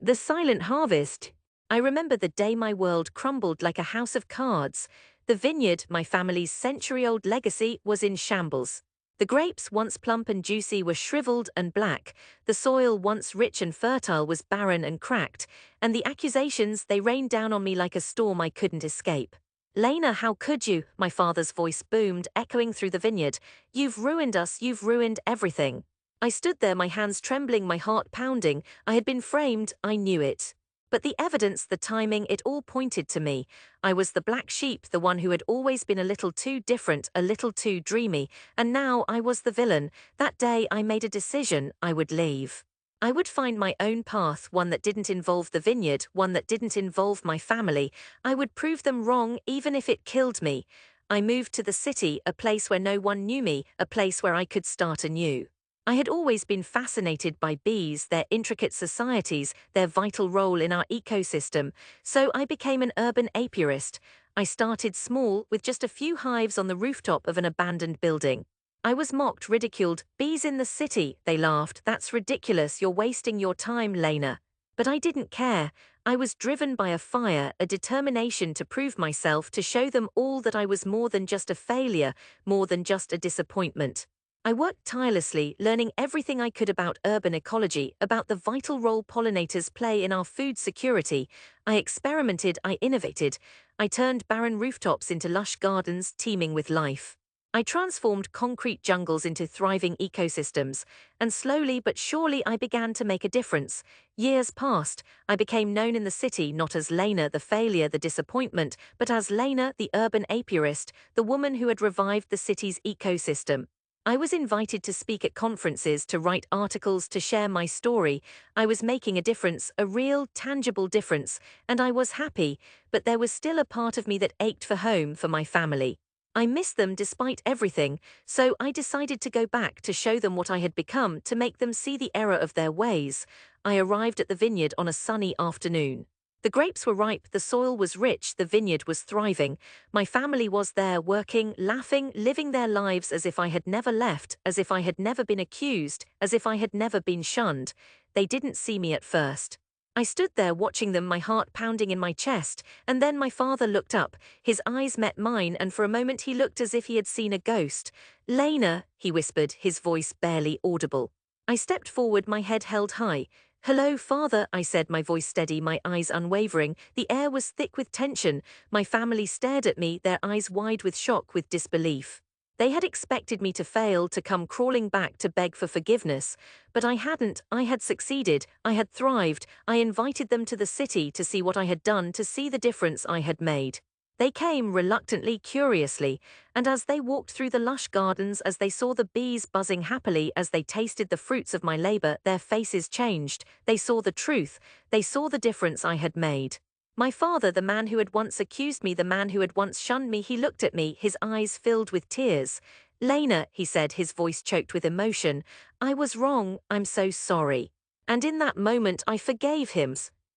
The silent harvest. I remember the day my world crumbled like a house of cards. The vineyard, my family's century-old legacy, was in shambles. The grapes, once plump and juicy, were shriveled and black. The soil, once rich and fertile, was barren and cracked. And the accusations, they rained down on me like a storm I couldn't escape. "Lena, how could you?" my father's voice boomed, echoing through the vineyard. "You've ruined us, you've ruined everything." I stood there, my hands trembling, my heart pounding. I had been framed, I knew it. But the evidence, the timing, it all pointed to me. I was the black sheep, the one who had always been a little too different, a little too dreamy, and now I was the villain. That day I made a decision: I would leave. I would find my own path, one that didn't involve the vineyard, one that didn't involve my family. I would prove them wrong, even if it killed me. I moved to the city, a place where no one knew me, a place where I could start anew. I had always been fascinated by bees, their intricate societies, their vital role in our ecosystem, so I became an urban apiarist. I started small, with just a few hives on the rooftop of an abandoned building. I was mocked, ridiculed. "Bees in the city," they laughed. "That's ridiculous, you're wasting your time, Lena." But I didn't care. I was driven by a fire, a determination to prove myself, to show them all that I was more than just a failure, more than just a disappointment. I worked tirelessly, learning everything I could about urban ecology, about the vital role pollinators play in our food security. I experimented, I innovated. I turned barren rooftops into lush gardens teeming with life. I transformed concrete jungles into thriving ecosystems, and slowly but surely I began to make a difference. Years passed. I became known in the city not as Lena, the failure, the disappointment, but as Lena, the urban apiarist, the woman who had revived the city's ecosystem. I was invited to speak at conferences, to write articles, to share my story. I was making a difference, a real, tangible difference, and I was happy, but there was still a part of me that ached for home, for my family. I missed them despite everything, so I decided to go back, to show them what I had become, to make them see the error of their ways. I arrived at the vineyard on a sunny afternoon. The grapes were ripe, the soil was rich, the vineyard was thriving. My family was there, working, laughing, living their lives as if I had never left, as if I had never been accused, as if I had never been shunned. They didn't see me at first. I stood there watching them, my heart pounding in my chest, and then my father looked up. His eyes met mine, and for a moment he looked as if he had seen a ghost. "Lena," he whispered, his voice barely audible. I stepped forward, my head held high. "Hello, father," I said, my voice steady, my eyes unwavering. The air was thick with tension. My family stared at me, their eyes wide with shock, with disbelief. They had expected me to fail, to come crawling back to beg for forgiveness. But I hadn't. I had succeeded. I had thrived. I invited them to the city to see what I had done, to see the difference I had made. They came reluctantly, curiously, and as they walked through the lush gardens, as they saw the bees buzzing happily, as they tasted the fruits of my labor, their faces changed. They saw the truth. They saw the difference I had made. My father, the man who had once accused me, the man who had once shunned me, he looked at me, his eyes filled with tears. "Lena," he said, his voice choked with emotion, "I was wrong, I'm so sorry." And in that moment I forgave him.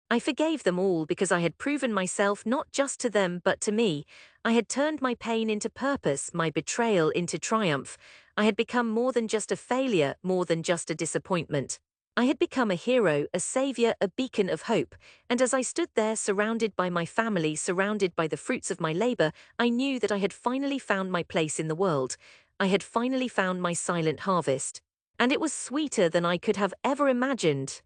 I forgave them all, because I had proven myself not just to them but to me. I had turned my pain into purpose, my betrayal into triumph. I had become more than just a failure, more than just a disappointment. I had become a hero, a savior, a beacon of hope. And as I stood there, surrounded by my family, surrounded by the fruits of my labor, I knew that I had finally found my place in the world. I had finally found my silent harvest. And it was sweeter than I could have ever imagined.